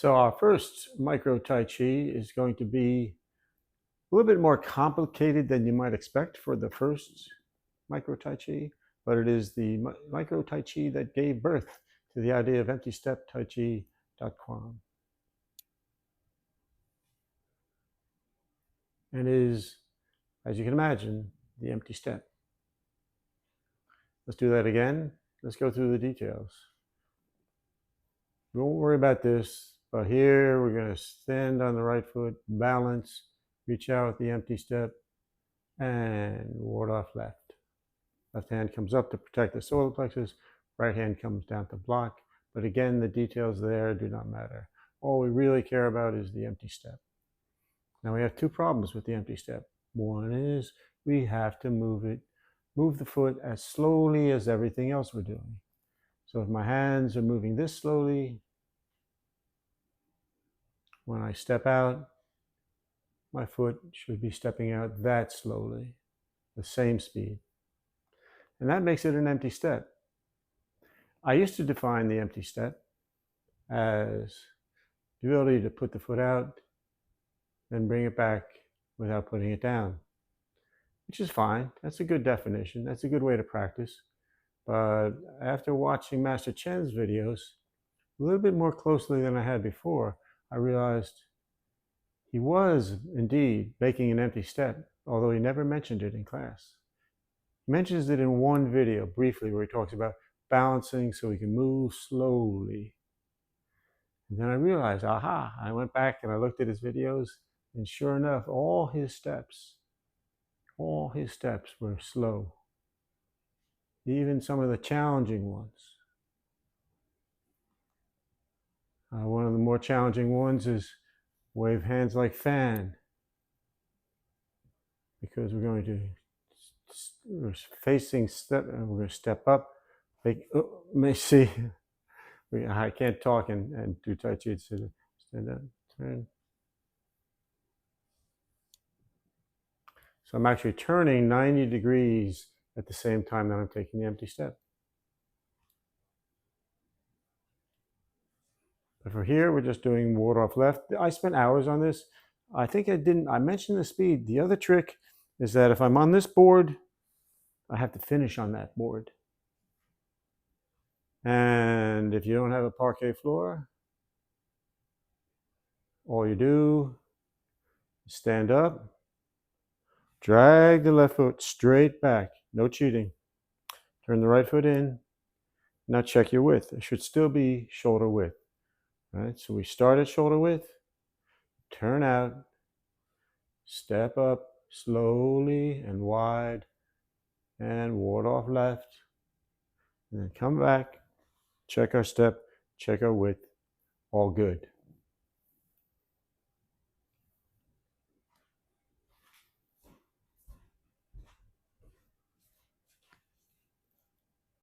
So our first micro Tai Chi is going to be a little bit more complicated than you might expect for the first micro Tai Chi, but it is the micro Tai Chi that gave birth to the idea of empty step Tai Chi.com. And is, as you can imagine, the empty step. Let's do that again. Let's go through the details. Don't worry about this, but here we're going to stand on the right foot, balance, reach out with the empty step, and ward off left. Left hand comes up to protect the solar plexus, right hand comes down to block. But again, the details there do not matter. All we really care about is the empty step. Now we have two problems with the empty step. One is we have to move the foot as slowly as everything else we're doing. So if my hands are moving this slowly, when I step out, my foot should be stepping out that slowly, the same speed. And that makes it an empty step. I used to define the empty step as the ability to put the foot out, then bring it back without putting it down, which is fine. That's a good definition. That's a good way to practice. But after watching Master Chen's videos a little bit more closely than I had before, I realized he was indeed making an empty step, although he never mentioned it in class. He mentions it in one video briefly where he talks about balancing so he can move slowly. And then I realized, aha, I went back and I looked at his videos, and sure enough, all his steps were slow. Even some of the challenging ones. One of the more challenging ones is wave hands like fan, because we're facing step, and we're going to step up. May see, I can't talk and do Tai Chi. Stand up, turn. So I'm actually turning 90 degrees at the same time that I'm taking the empty step. But for here, we're just doing ward off left. I spent hours on this. I think I mentioned the speed. The other trick is that if I'm on this board, I have to finish on that board. And if you don't have a parquet floor, all you do is stand up, drag the left foot straight back, no cheating. Turn the right foot in. Now check your width. It should still be shoulder width. All right, so we start at shoulder width, turn out, step up slowly and wide, and ward off left, and then come back, check our step, check our width, all good.